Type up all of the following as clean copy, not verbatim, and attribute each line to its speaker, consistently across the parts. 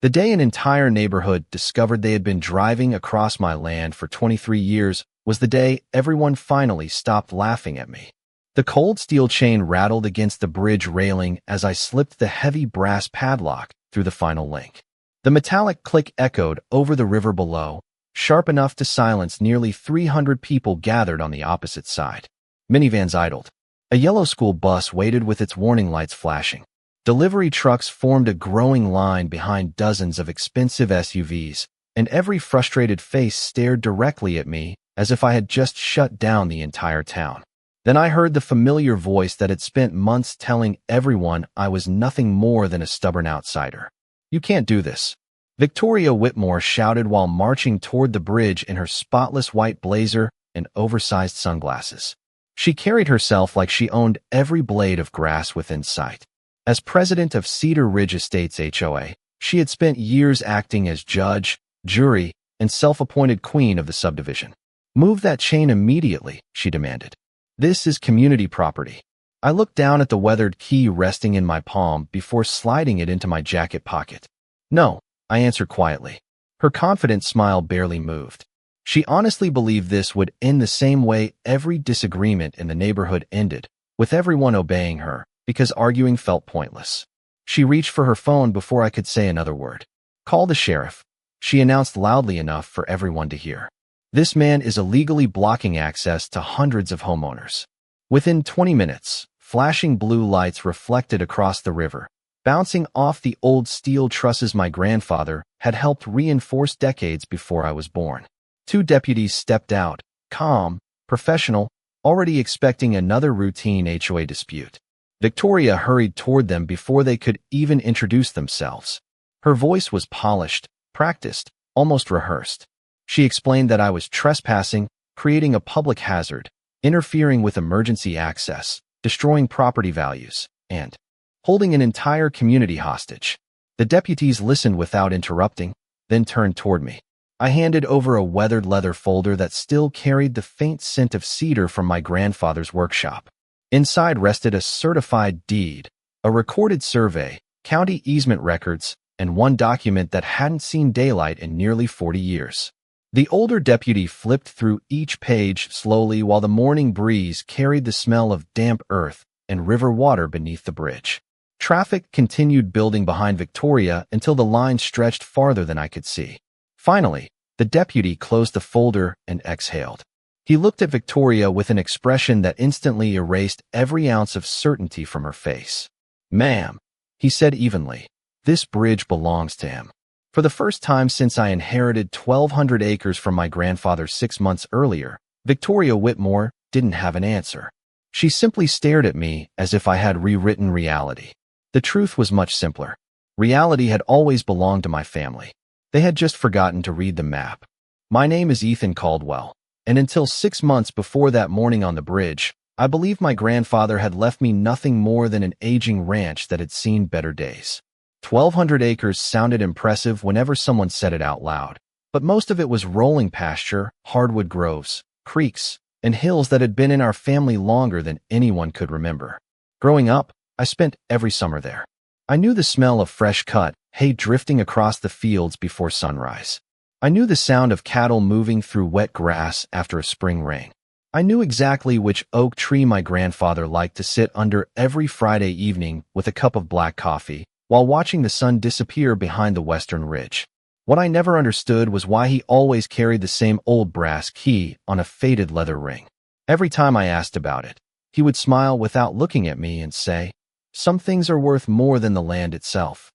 Speaker 1: The day an entire neighborhood discovered they had been driving across my land for 23 years was the day everyone finally stopped laughing at me. The cold steel chain rattled against the bridge railing as I slipped the heavy brass padlock through the final link. The metallic click echoed over the river below, sharp enough to silence nearly 300 people gathered on the opposite side. Minivans idled. A yellow school bus waited with its warning lights flashing. Delivery trucks formed a growing line behind dozens of expensive SUVs, and every frustrated face stared directly at me as if I had just shut down the entire town. Then I heard the familiar voice that had spent months telling everyone I was nothing more than a stubborn outsider. "You can't do this," Victoria Whitmore shouted while marching toward the bridge in her spotless white blazer and oversized sunglasses. She carried herself like she owned every blade of grass within sight. As president of Cedar Ridge Estates HOA, she had spent years acting as judge, jury, and self-appointed queen of the subdivision. "Move that chain immediately," she demanded. "This is community property." I looked down at the weathered key resting in my palm before sliding it into my jacket pocket. "No," I answered quietly. Her confident smile barely moved. She honestly believed this would end the same way every disagreement in the neighborhood ended, with everyone obeying her, because arguing felt pointless. She reached for her phone before I could say another word. "Call the sheriff," she announced loudly enough for everyone to hear. "This man is illegally blocking access to hundreds of homeowners." Within 20 minutes, flashing blue lights reflected across the river, bouncing off the old steel trusses my grandfather had helped reinforce decades before I was born. Two deputies stepped out, calm, professional, already expecting another routine HOA dispute. Victoria hurried toward them before they could even introduce themselves. Her voice was polished, practiced, almost rehearsed. She explained that I was trespassing, creating a public hazard, interfering with emergency access, destroying property values, and holding an entire community hostage. The deputies listened without interrupting, then turned toward me. I handed over a weathered leather folder that still carried the faint scent of cedar from my grandfather's workshop. Inside rested a certified deed, a recorded survey, county easement records, and one document that hadn't seen daylight in nearly 40 years. The older deputy flipped through each page slowly while the morning breeze carried the smell of damp earth and river water beneath the bridge. Traffic continued building behind Victoria until the line stretched farther than I could see. Finally, the deputy closed the folder and exhaled. He looked at Victoria with an expression that instantly erased every ounce of certainty from her face. "Ma'am," he said evenly, "this bridge belongs to him." For the first time since I inherited 1,200 acres from my grandfather 6 months earlier, Victoria Whitmore didn't have an answer. She simply stared at me as if I had rewritten reality. The truth was much simpler. Reality had always belonged to my family. They had just forgotten to read the map. My name is Ethan Caldwell, and until 6 months before that morning on the bridge, I believed my grandfather had left me nothing more than an aging ranch that had seen better days. 1,200 acres sounded impressive whenever someone said it out loud, but most of it was rolling pasture, hardwood groves, creeks, and hills that had been in our family longer than anyone could remember. Growing up, I spent every summer there. I knew the smell of fresh cut hay drifting across the fields before sunrise. I knew the sound of cattle moving through wet grass after a spring rain. I knew exactly which oak tree my grandfather liked to sit under every Friday evening with a cup of black coffee while watching the sun disappear behind the western ridge. What I never understood was why he always carried the same old brass key on a faded leather ring. Every time I asked about it, he would smile without looking at me and say, "Some things are worth more than the land itself."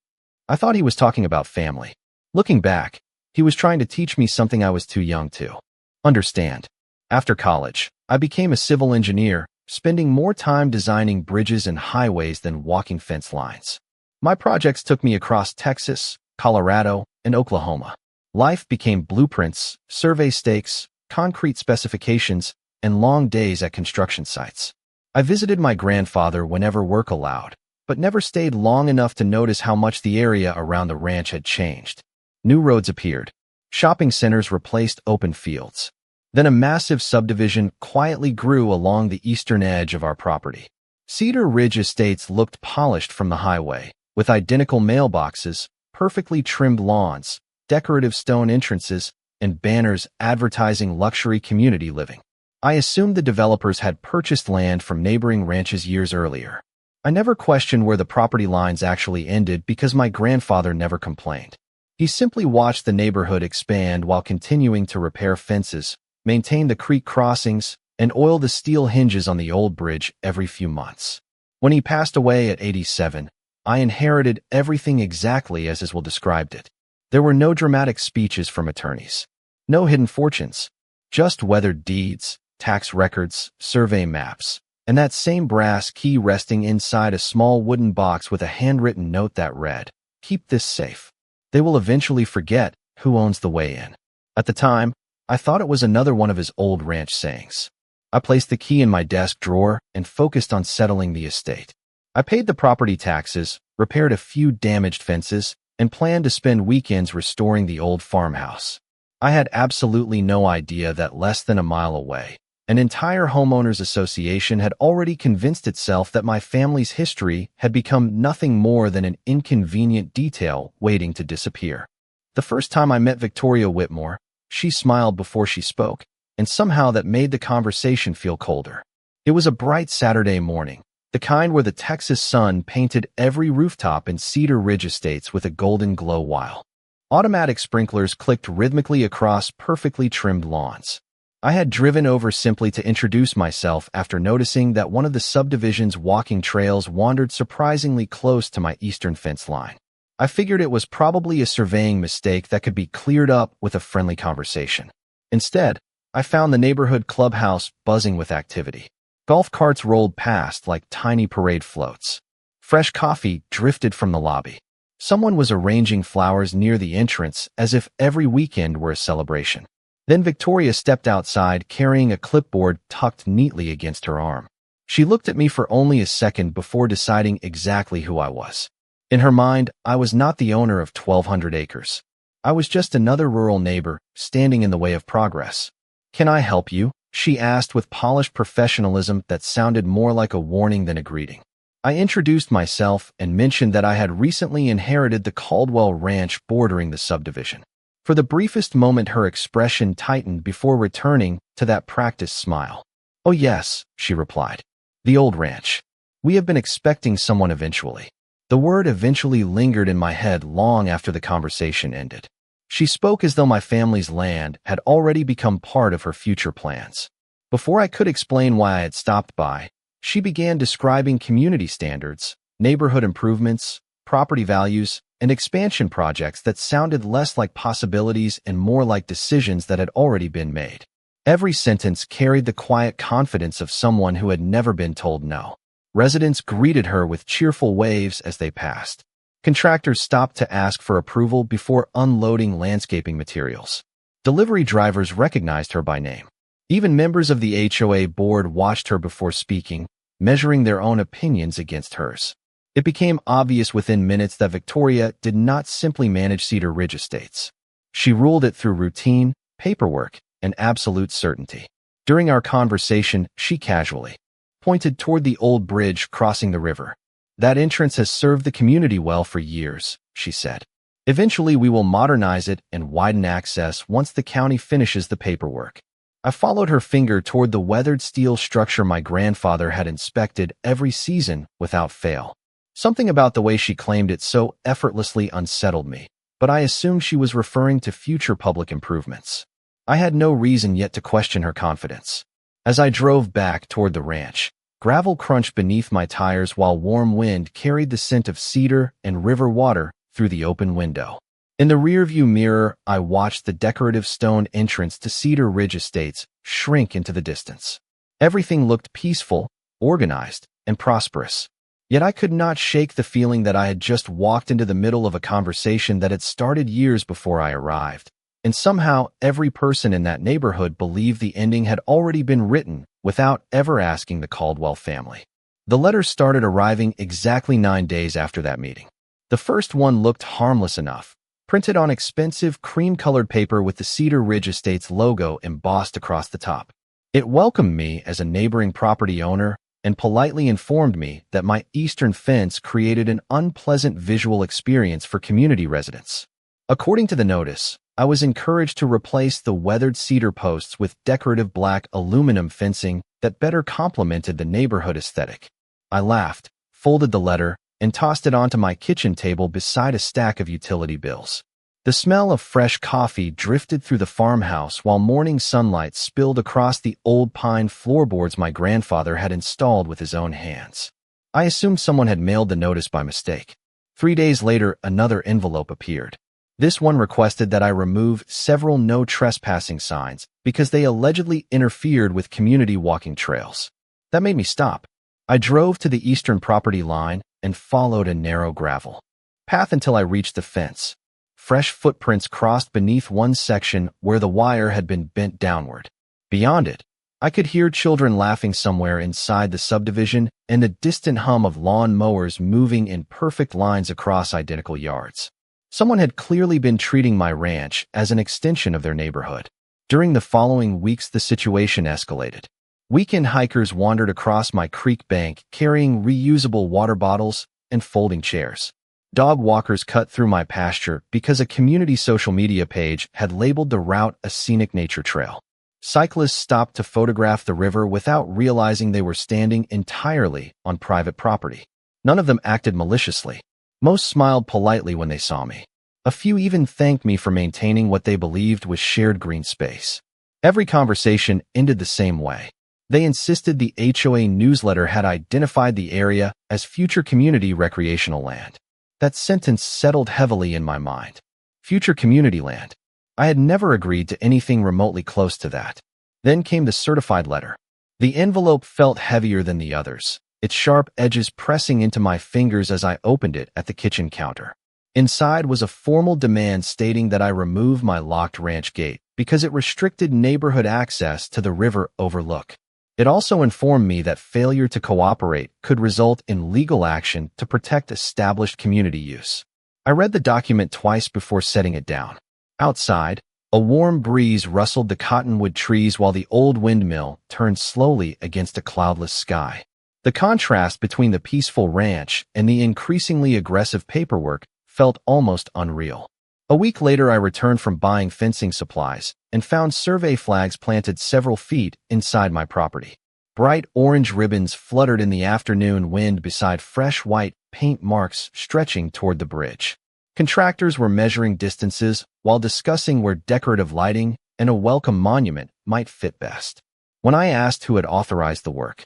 Speaker 1: I thought he was talking about family. Looking back, he was trying to teach me something I was too young to understand. After college, I became a civil engineer, spending more time designing bridges and highways than walking fence lines. My projects took me across Texas, Colorado, and Oklahoma. Life became blueprints, survey stakes, concrete specifications, and long days at construction sites. I visited my grandfather whenever work allowed, but never stayed long enough to notice how much the area around the ranch had changed. New roads appeared. Shopping centers replaced open fields. Then a massive subdivision quietly grew along the eastern edge of our property. Cedar Ridge Estates looked polished from the highway, with identical mailboxes, perfectly trimmed lawns, decorative stone entrances, and banners advertising luxury community living. I assumed the developers had purchased land from neighboring ranches years earlier. I never questioned where the property lines actually ended because my grandfather never complained. He simply watched the neighborhood expand while continuing to repair fences, maintain the creek crossings, and oil the steel hinges on the old bridge every few months. When he passed away at 87, I inherited everything exactly as his will described it. There were no dramatic speeches from attorneys, no hidden fortunes, just weathered deeds, tax records, survey maps, and that same brass key resting inside a small wooden box with a handwritten note that read, "Keep this safe. They will eventually forget who owns the way in." At the time, I thought it was another one of his old ranch sayings. I placed the key in my desk drawer and focused on settling the estate. I paid the property taxes, repaired a few damaged fences, and planned to spend weekends restoring the old farmhouse. I had absolutely no idea that less than a mile away, an entire homeowners association had already convinced itself that my family's history had become nothing more than an inconvenient detail waiting to disappear. The first time I met Victoria Whitmore, she smiled before she spoke, and somehow that made the conversation feel colder. It was a bright Saturday morning, the kind where the Texas sun painted every rooftop in Cedar Ridge Estates with a golden glow while automatic sprinklers clicked rhythmically across perfectly trimmed lawns. I had driven over simply to introduce myself after noticing that one of the subdivision's walking trails wandered surprisingly close to my eastern fence line. I figured it was probably a surveying mistake that could be cleared up with a friendly conversation. Instead, I found the neighborhood clubhouse buzzing with activity. Golf carts rolled past like tiny parade floats. Fresh coffee drifted from the lobby. Someone was arranging flowers near the entrance as if every weekend were a celebration. Then Victoria stepped outside carrying a clipboard tucked neatly against her arm. She looked at me for only a second before deciding exactly who I was. In her mind, I was not the owner of 1,200 acres. I was just another rural neighbor standing in the way of progress. "Can I help you?" she asked with polished professionalism that sounded more like a warning than a greeting. I introduced myself and mentioned that I had recently inherited the Caldwell Ranch bordering the subdivision. For the briefest moment, her expression tightened before returning to that practiced smile. "Oh yes," she replied. "The old ranch. We have been expecting someone eventually." The word eventually lingered in my head long after the conversation ended. She spoke as though my family's land had already become part of her future plans. Before I could explain why I had stopped by, she began describing community standards, neighborhood improvements, property values, and expansion projects that sounded less like possibilities and more like decisions that had already been made. Every sentence carried the quiet confidence of someone who had never been told no. Residents greeted her with cheerful waves as they passed. Contractors stopped to ask for approval before unloading landscaping materials. Delivery drivers recognized her by name. Even members of the HOA board watched her before speaking, measuring their own opinions against hers. It became obvious within minutes that Victoria did not simply manage Cedar Ridge Estates. She ruled it through routine, paperwork, and absolute certainty. During our conversation, she casually pointed toward the old bridge crossing the river. "That entrance has served the community well for years," she said. "Eventually, we will modernize it and widen access once the county finishes the paperwork." I followed her finger toward the weathered steel structure my grandfather had inspected every season without fail. Something about the way she claimed it so effortlessly unsettled me, but I assumed she was referring to future public improvements. I had no reason yet to question her confidence. As I drove back toward the ranch, gravel crunched beneath my tires while warm wind carried the scent of cedar and river water through the open window. In the rearview mirror, I watched the decorative stone entrance to Cedar Ridge Estates shrink into the distance. Everything looked peaceful, organized, and prosperous. Yet I could not shake the feeling that I had just walked into the middle of a conversation that had started years before I arrived. And somehow, every person in that neighborhood believed the ending had already been written without ever asking the Caldwell family. The letters started arriving exactly 9 days after that meeting. The first one looked harmless enough, printed on expensive cream-colored paper with the Cedar Ridge Estates logo embossed across the top. It welcomed me as a neighboring property owner, and politely informed me that my eastern fence created an unpleasant visual experience for community residents. According to the notice, I was encouraged to replace the weathered cedar posts with decorative black aluminum fencing that better complemented the neighborhood aesthetic. I laughed, folded the letter, and tossed it onto my kitchen table beside a stack of utility bills. The smell of fresh coffee drifted through the farmhouse while morning sunlight spilled across the old pine floorboards my grandfather had installed with his own hands. I assumed someone had mailed the notice by mistake. 3 days later, another envelope appeared. This one requested that I remove several no trespassing signs because they allegedly interfered with community walking trails. That made me stop. I drove to the eastern property line and followed a narrow gravel path until I reached the fence. Fresh footprints crossed beneath one section where the wire had been bent downward. Beyond it, I could hear children laughing somewhere inside the subdivision and the distant hum of lawn mowers moving in perfect lines across identical yards. Someone had clearly been treating my ranch as an extension of their neighborhood. During the following weeks, the situation escalated. Weekend hikers wandered across my creek bank carrying reusable water bottles and folding chairs. Dog walkers cut through my pasture because a community social media page had labeled the route a scenic nature trail. Cyclists stopped to photograph the river without realizing they were standing entirely on private property. None of them acted maliciously. Most smiled politely when they saw me. A few even thanked me for maintaining what they believed was shared green space. Every conversation ended the same way. They insisted the HOA newsletter had identified the area as future community recreational land. That sentence settled heavily in my mind. Future community land. I had never agreed to anything remotely close to that. Then came the certified letter. The envelope felt heavier than the others, its sharp edges pressing into my fingers as I opened it at the kitchen counter. Inside was a formal demand stating that I remove my locked ranch gate because it restricted neighborhood access to the river overlook. It also informed me that failure to cooperate could result in legal action to protect established community use. I read the document twice before setting it down. Outside, a warm breeze rustled the cottonwood trees while the old windmill turned slowly against a cloudless sky. The contrast between the peaceful ranch and the increasingly aggressive paperwork felt almost unreal. A week later, I returned from buying fencing supplies and found survey flags planted several feet inside my property. Bright orange ribbons fluttered in the afternoon wind beside fresh white paint marks stretching toward the bridge. Contractors were measuring distances while discussing where decorative lighting and a welcome monument might fit best. When I asked who had authorized the work,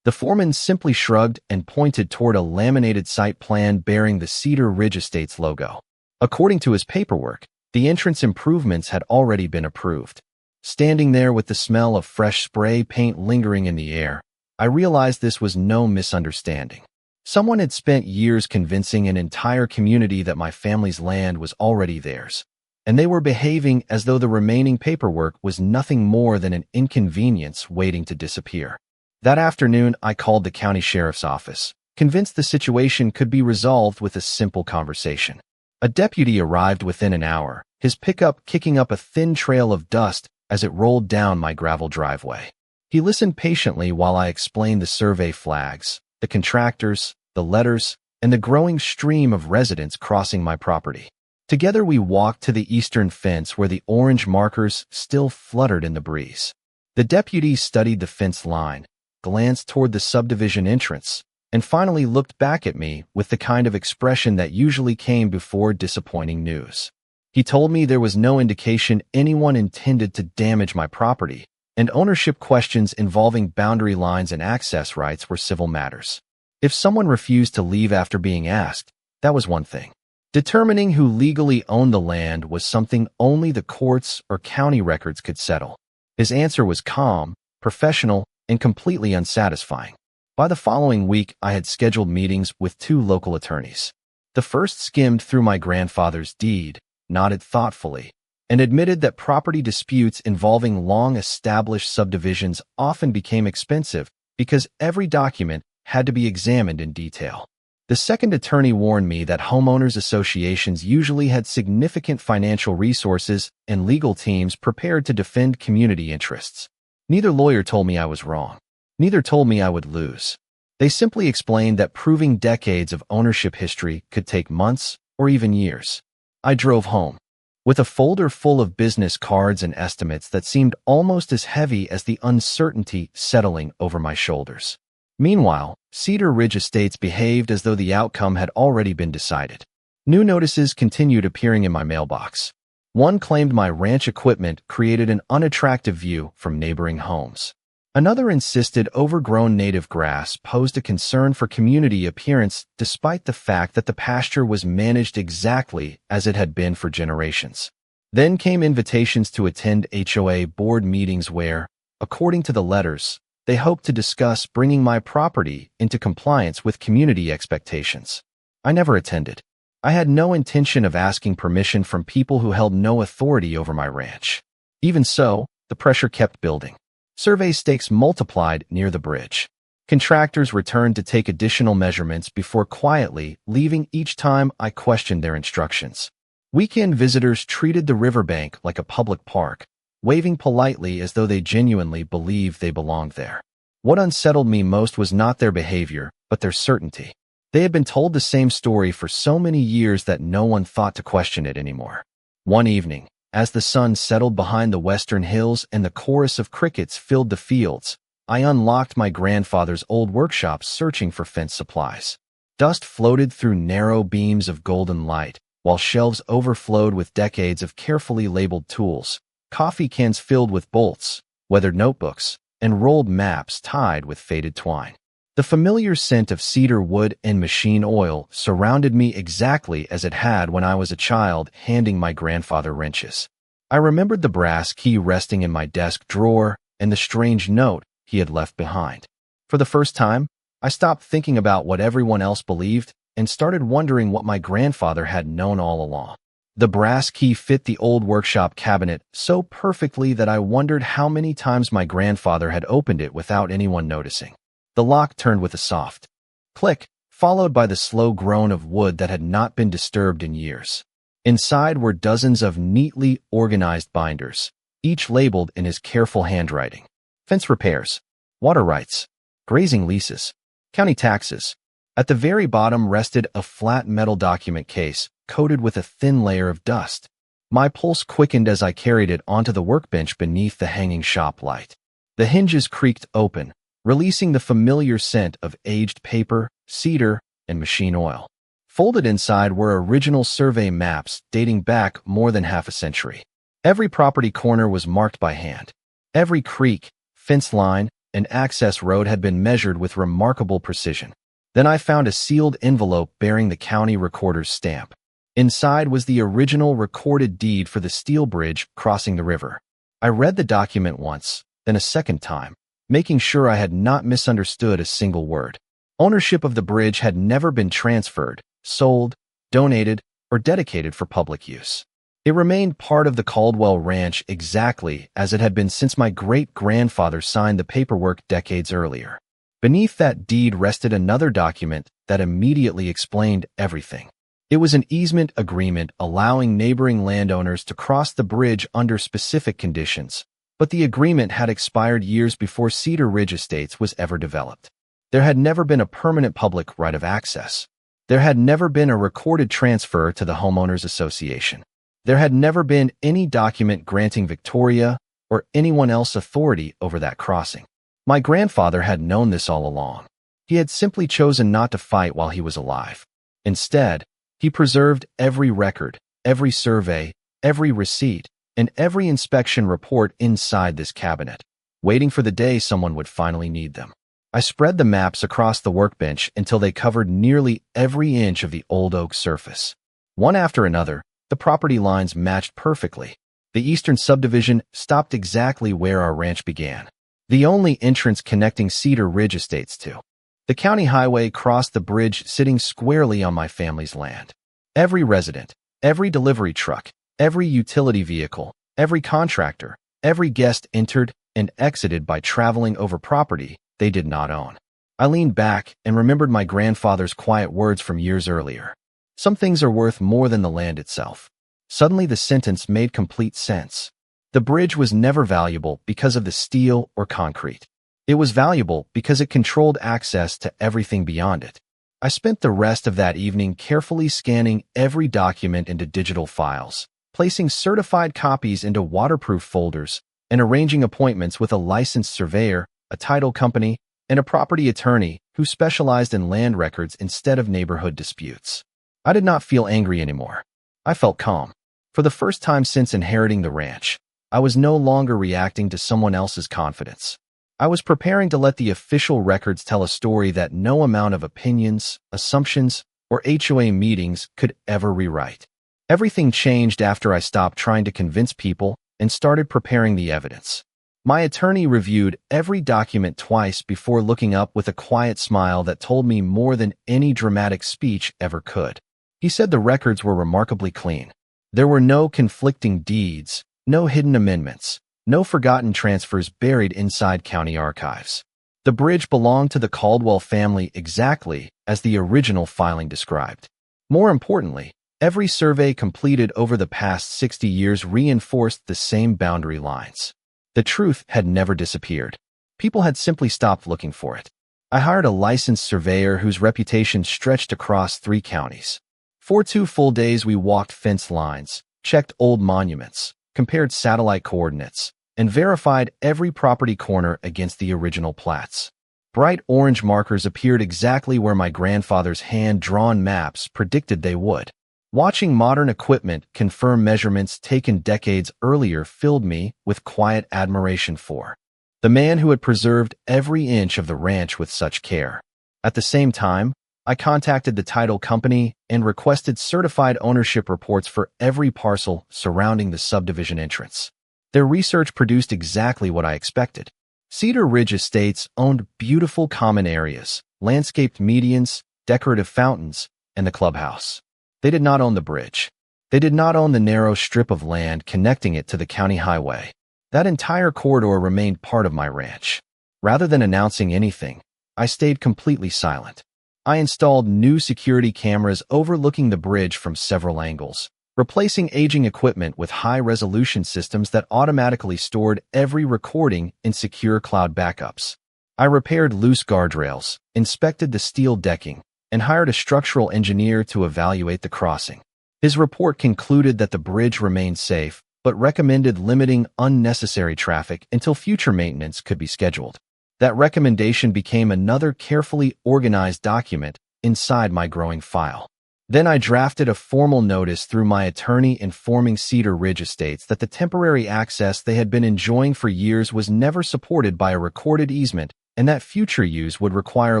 Speaker 1: the foreman simply shrugged and pointed toward a laminated site plan bearing the Cedar Ridge Estates logo. According to his paperwork, the entrance improvements had already been approved. Standing there with the smell of fresh spray paint lingering in the air, I realized this was no misunderstanding. Someone had spent years convincing an entire community that my family's land was already theirs, and they were behaving as though the remaining paperwork was nothing more than an inconvenience waiting to disappear. That afternoon, I called the county sheriff's office, convinced the situation could be resolved with a simple conversation. A deputy arrived within an hour, his pickup kicking up a thin trail of dust as it rolled down my gravel driveway. He listened patiently while I explained the survey flags, the contractors, the letters, and the growing stream of residents crossing my property. Together we walked to the eastern fence where the orange markers still fluttered in the breeze. The deputy studied the fence line, glanced toward the subdivision entrance, and finally looked back at me with the kind of expression that usually came before disappointing news. He told me there was no indication anyone intended to damage my property, and ownership questions involving boundary lines and access rights were civil matters. If someone refused to leave after being asked, that was one thing. Determining who legally owned the land was something only the courts or county records could settle. His answer was calm, professional, and completely unsatisfying. By the following week, I had scheduled meetings with 2 local attorneys. The first skimmed through my grandfather's deed, nodded thoughtfully, and admitted that property disputes involving long-established subdivisions often became expensive because every document had to be examined in detail. The second attorney warned me that homeowners associations usually had significant financial resources and legal teams prepared to defend community interests. Neither lawyer told me I was wrong. Neither told me I would lose. They simply explained that proving decades of ownership history could take months or even years. I drove home with a folder full of business cards and estimates that seemed almost as heavy as the uncertainty settling over my shoulders. Meanwhile, Cedar Ridge Estates behaved as though the outcome had already been decided. New notices continued appearing in my mailbox. One claimed my ranch equipment created an unattractive view from neighboring homes. Another insisted overgrown native grass posed a concern for community appearance despite the fact that the pasture was managed exactly as it had been for generations. Then came invitations to attend HOA board meetings where, according to the letters, they hoped to discuss bringing my property into compliance with community expectations. I never attended. I had no intention of asking permission from people who held no authority over my ranch. Even so, the pressure kept building. Survey stakes multiplied near the bridge. Contractors returned to take additional measurements before quietly leaving each time I questioned their instructions. Weekend visitors treated the riverbank like a public park, waving politely as though they genuinely believed they belonged there. What unsettled me most was not their behavior, but their certainty. They had been told the same story for so many years that no one thought to question it anymore. One evening, as the sun settled behind the western hills and the chorus of crickets filled the fields, I unlocked my grandfather's old workshop searching for fence supplies. Dust floated through narrow beams of golden light, while shelves overflowed with decades of carefully labeled tools, coffee cans filled with bolts, weathered notebooks, and rolled maps tied with faded twine. The familiar scent of cedar wood and machine oil surrounded me exactly as it had when I was a child handing my grandfather wrenches. I remembered the brass key resting in my desk drawer and the strange note he had left behind. For the first time, I stopped thinking about what everyone else believed and started wondering what my grandfather had known all along. The brass key fit the old workshop cabinet so perfectly that I wondered how many times my grandfather had opened it without anyone noticing. The lock turned with a soft click, followed by the slow groan of wood that had not been disturbed in years. Inside were dozens of neatly organized binders, each labeled in his careful handwriting. Fence repairs, water rights, grazing leases, county taxes. At the very bottom rested a flat metal document case coated with a thin layer of dust. My pulse quickened as I carried it onto the workbench beneath the hanging shop light. The hinges creaked open, releasing the familiar scent of aged paper, cedar, and machine oil. Folded inside were original survey maps dating back more than half a century. Every property corner was marked by hand. Every creek, fence line, and access road had been measured with remarkable precision. Then I found a sealed envelope bearing the county recorder's stamp. Inside was the original recorded deed for the steel bridge crossing the river. I read the document once, then a second time, making sure I had not misunderstood a single word. Ownership of the bridge had never been transferred, sold, donated, or dedicated for public use. It remained part of the Caldwell Ranch exactly as it had been since my great-grandfather signed the paperwork decades earlier. Beneath that deed rested another document that immediately explained everything. It was an easement agreement allowing neighboring landowners to cross the bridge under specific conditions, but the agreement had expired years before Cedar Ridge Estates was ever developed. There had never been a permanent public right of access. There had never been a recorded transfer to the Homeowners Association. There had never been any document granting Victoria or anyone else authority over that crossing. My grandfather had known this all along. He had simply chosen not to fight while he was alive. Instead, he preserved every record, every survey, every receipt, and every inspection report inside this cabinet, waiting for the day someone would finally need them. I spread the maps across the workbench until they covered nearly every inch of the old oak surface. One after another, the property lines matched perfectly. The eastern subdivision stopped exactly where our ranch began, the only entrance connecting Cedar Ridge Estates to. The county highway crossed the bridge sitting squarely on my family's land. Every resident, every delivery truck, every utility vehicle, every contractor, every guest entered and exited by traveling over property they did not own. I leaned back and remembered my grandfather's quiet words from years earlier. Some things are worth more than the land itself. Suddenly the sentence made complete sense. The bridge was never valuable because of the steel or concrete. It was valuable because it controlled access to everything beyond it. I spent the rest of that evening carefully scanning every document into digital files, placing certified copies into waterproof folders, and arranging appointments with a licensed surveyor, a title company, and a property attorney who specialized in land records instead of neighborhood disputes. I did not feel angry anymore. I felt calm. For the first time since inheriting the ranch, I was no longer reacting to someone else's confidence. I was preparing to let the official records tell a story that no amount of opinions, assumptions, or HOA meetings could ever rewrite. Everything changed after I stopped trying to convince people and started preparing the evidence. My attorney reviewed every document twice before looking up with a quiet smile that told me more than any dramatic speech ever could. He said the records were remarkably clean. There were no conflicting deeds, no hidden amendments, no forgotten transfers buried inside county archives. The bridge belonged to the Caldwell family exactly as the original filing described. More importantly, every survey completed over the past 60 years reinforced the same boundary lines. The truth had never disappeared. People had simply stopped looking for it. I hired a licensed surveyor whose reputation stretched across 3 counties. For 2 full days, we walked fence lines, checked old monuments, compared satellite coordinates, and verified every property corner against the original plats. Bright orange markers appeared exactly where my grandfather's hand-drawn maps predicted they would. Watching modern equipment confirm measurements taken decades earlier filled me with quiet admiration for the man who had preserved every inch of the ranch with such care. At the same time, I contacted the title company and requested certified ownership reports for every parcel surrounding the subdivision entrance. Their research produced exactly what I expected. Cedar Ridge Estates owned beautiful common areas, landscaped medians, decorative fountains, and the clubhouse. They did not own the bridge. They did not own the narrow strip of land connecting it to the county highway. That entire corridor remained part of my ranch. Rather than announcing anything, I stayed completely silent. I installed new security cameras overlooking the bridge from several angles, replacing aging equipment with high-resolution systems that automatically stored every recording in secure cloud backups. I repaired loose guardrails, inspected the steel decking, and hired a structural engineer to evaluate the crossing. His report concluded that the bridge remained safe, but recommended limiting unnecessary traffic until future maintenance could be scheduled. That recommendation became another carefully organized document inside my growing file. Then I drafted a formal notice through my attorney informing Cedar Ridge Estates that the temporary access they had been enjoying for years was never supported by a recorded easement and that future use would require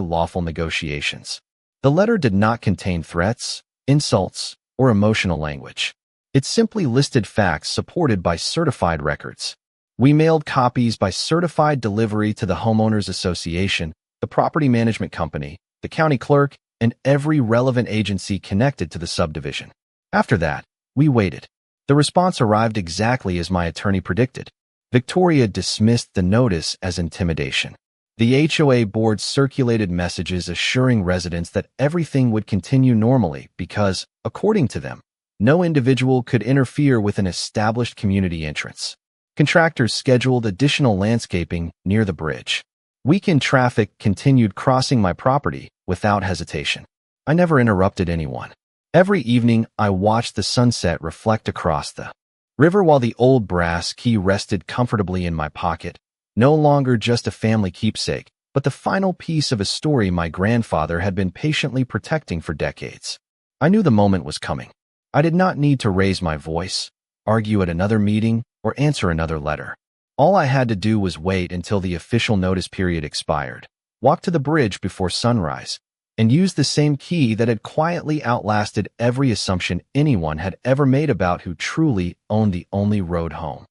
Speaker 1: lawful negotiations. The letter did not contain threats, insults, or emotional language. It simply listed facts supported by certified records. We mailed copies by certified delivery to the Homeowners Association, the property management company, the county clerk, and every relevant agency connected to the subdivision. After that, we waited. The response arrived exactly as my attorney predicted. Victoria dismissed the notice as intimidation. The HOA board circulated messages assuring residents that everything would continue normally because, according to them, no individual could interfere with an established community entrance. Contractors scheduled additional landscaping near the bridge. Weekend traffic continued crossing my property without hesitation. I never interrupted anyone. Every evening, I watched the sunset reflect across the river while the old brass key rested comfortably in my pocket, no longer just a family keepsake, but the final piece of a story my grandfather had been patiently protecting for decades. I knew the moment was coming. I did not need to raise my voice, argue at another meeting, or answer another letter. All I had to do was wait until the official notice period expired, walk to the bridge before sunrise, and use the same key that had quietly outlasted every assumption anyone had ever made about who truly owned the only road home.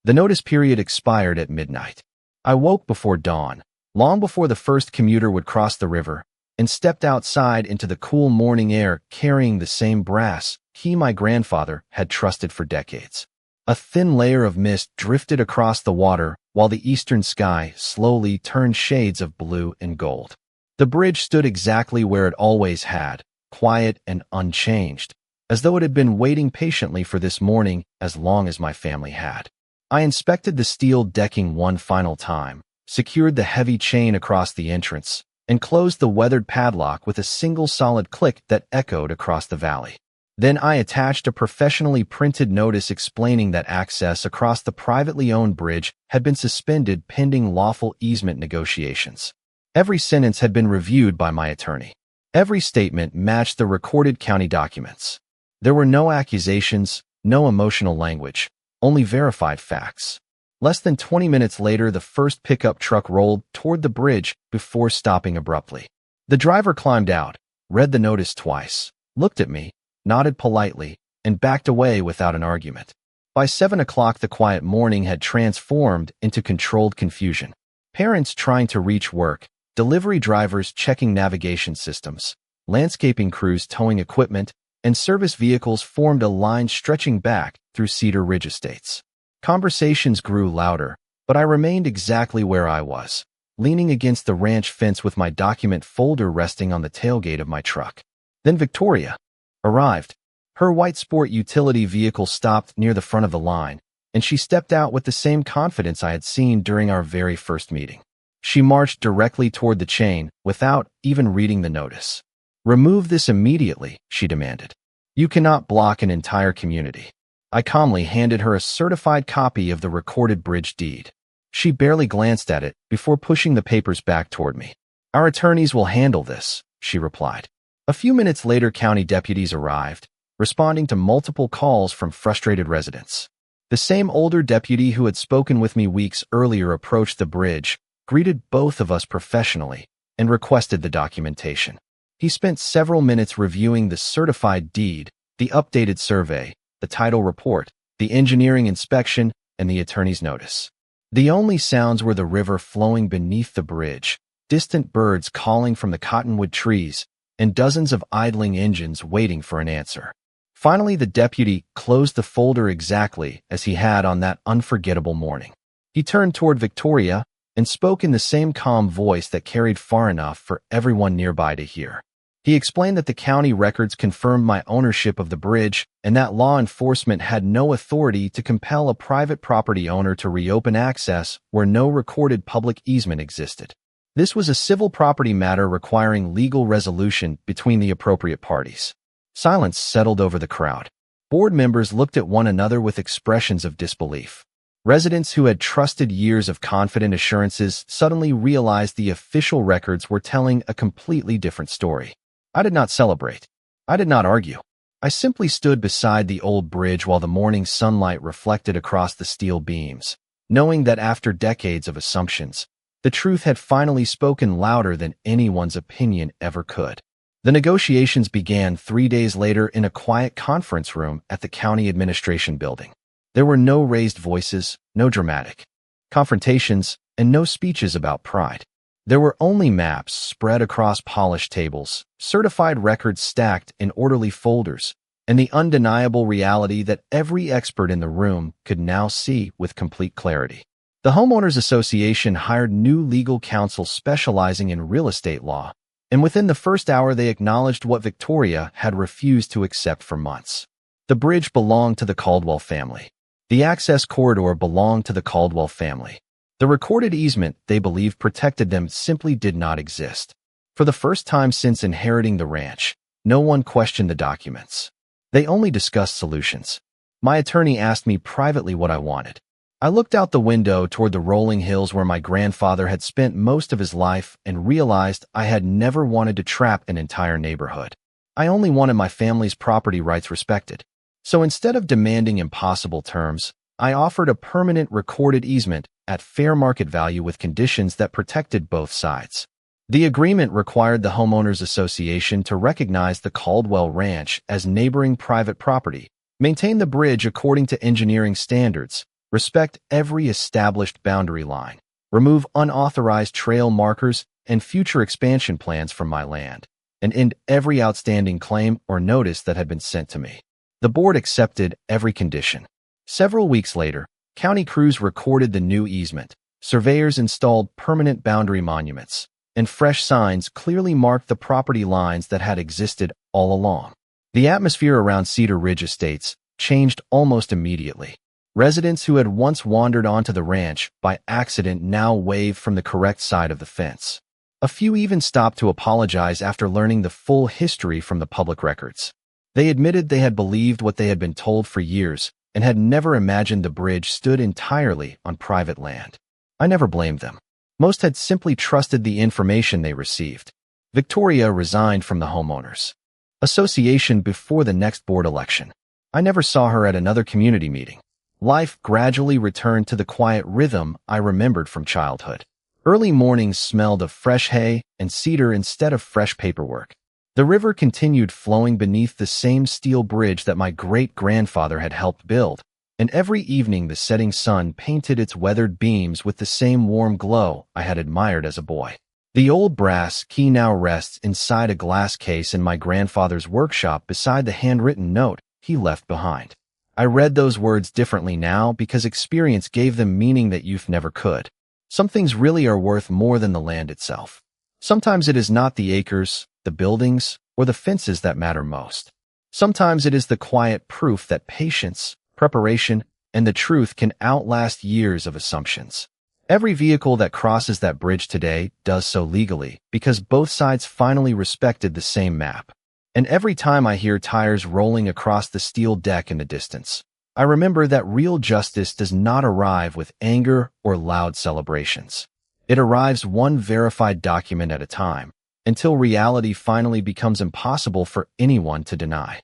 Speaker 1: The notice period expired at midnight. I woke before dawn, long before the first commuter would cross the river, and stepped outside into the cool morning air carrying the same brass key my grandfather had trusted for decades. A thin layer of mist drifted across the water while the eastern sky slowly turned shades of blue and gold. The bridge stood exactly where it always had, quiet and unchanged, as though it had been waiting patiently for this morning as long as my family had. I inspected the steel decking one final time, secured the heavy chain across the entrance, and closed the weathered padlock with a single solid click that echoed across the valley. Then I attached a professionally printed notice explaining that access across the privately owned bridge had been suspended pending lawful easement negotiations. Every sentence had been reviewed by my attorney. Every statement matched the recorded county documents. There were no accusations, no emotional language, only verified facts. Less than 20 minutes later, the first pickup truck rolled toward the bridge before stopping abruptly. The driver climbed out, read the notice twice, looked at me, nodded politely, and backed away without an argument. By 7 o'clock, the quiet morning had transformed into controlled confusion. Parents trying to reach work, delivery drivers checking navigation systems, landscaping crews towing equipment, and service vehicles formed a line stretching back through Cedar Ridge Estates. Conversations grew louder, but I remained exactly where I was, leaning against the ranch fence with my document folder resting on the tailgate of my truck. Then Victoria arrived. Her white sport utility vehicle stopped near the front of the line, and she stepped out with the same confidence I had seen during our very first meeting. She marched directly toward the chain without even reading the notice. "Remove this immediately," she demanded. "You cannot block an entire community." I calmly handed her a certified copy of the recorded bridge deed. She barely glanced at it before pushing the papers back toward me. "Our attorneys will handle this," she replied. A few minutes later, county deputies arrived, responding to multiple calls from frustrated residents. The same older deputy who had spoken with me weeks earlier approached the bridge, greeted both of us professionally, and requested the documentation. He spent several minutes reviewing the certified deed, the updated survey, the title report, the engineering inspection, and the attorney's notice. The only sounds were the river flowing beneath the bridge, distant birds calling from the cottonwood trees, and dozens of idling engines waiting for an answer. Finally, the deputy closed the folder exactly as he had on that unforgettable morning. He turned toward Victoria and spoke in the same calm voice that carried far enough for everyone nearby to hear. He explained that the county records confirmed my ownership of the bridge and that law enforcement had no authority to compel a private property owner to reopen access where no recorded public easement existed. This was a civil property matter requiring legal resolution between the appropriate parties. Silence settled over the crowd. Board members looked at one another with expressions of disbelief. Residents who had trusted years of confident assurances suddenly realized the official records were telling a completely different story. I did not celebrate. I did not argue. I simply stood beside the old bridge while the morning sunlight reflected across the steel beams, knowing that after decades of assumptions, the truth had finally spoken louder than anyone's opinion ever could. The negotiations began 3 days later in a quiet conference room at the county administration building. There were no raised voices, no dramatic confrontations, and no speeches about pride. There were only maps spread across polished tables, certified records stacked in orderly folders, and the undeniable reality that every expert in the room could now see with complete clarity. The Homeowners Association hired new legal counsel specializing in real estate law, and within the first hour they acknowledged what Victoria had refused to accept for months. The bridge belonged to the Caldwell family. The access corridor belonged to the Caldwell family. The recorded easement they believed protected them simply did not exist. For the first time since inheriting the ranch, no one questioned the documents. They only discussed solutions. My attorney asked me privately what I wanted. I looked out the window toward the rolling hills where my grandfather had spent most of his life and realized I had never wanted to trap an entire neighborhood. I only wanted my family's property rights respected. So instead of demanding impossible terms, I offered a permanent recorded easement at fair market value with conditions that protected both sides. The agreement required the Homeowners Association to recognize the Caldwell Ranch as neighboring private property, maintain the bridge according to engineering standards, respect every established boundary line, remove unauthorized trail markers and future expansion plans from my land, and end every outstanding claim or notice that had been sent to me. The board accepted every condition. Several weeks later, county crews recorded the new easement, surveyors installed permanent boundary monuments, and fresh signs clearly marked the property lines that had existed all along. The atmosphere around Cedar Ridge Estates changed almost immediately. Residents who had once wandered onto the ranch by accident now waved from the correct side of the fence. A few even stopped to apologize after learning the full history from the public records. They admitted they had believed what they had been told for years and had never imagined the bridge stood entirely on private land. I never blamed them. Most had simply trusted the information they received. Victoria resigned from the homeowners association before the next board election. I never saw her at another community meeting. Life gradually returned to the quiet rhythm I remembered from childhood. Early mornings smelled of fresh hay and cedar instead of fresh paperwork. The river continued flowing beneath the same steel bridge that my great-grandfather had helped build, and every evening the setting sun painted its weathered beams with the same warm glow I had admired as a boy. The old brass key now rests inside a glass case in my grandfather's workshop beside the handwritten note he left behind. I read those words differently now because experience gave them meaning that youth never could. Some things really are worth more than the land itself. Sometimes it is not the acres, the buildings, or the fences that matter most. Sometimes it is the quiet proof that patience, preparation, and the truth can outlast years of assumptions. Every vehicle that crosses that bridge today does so legally because both sides finally respected the same map. And every time I hear tires rolling across the steel deck in the distance, I remember that real justice does not arrive with anger or loud celebrations. It arrives one verified document at a time, until reality finally becomes impossible for anyone to deny.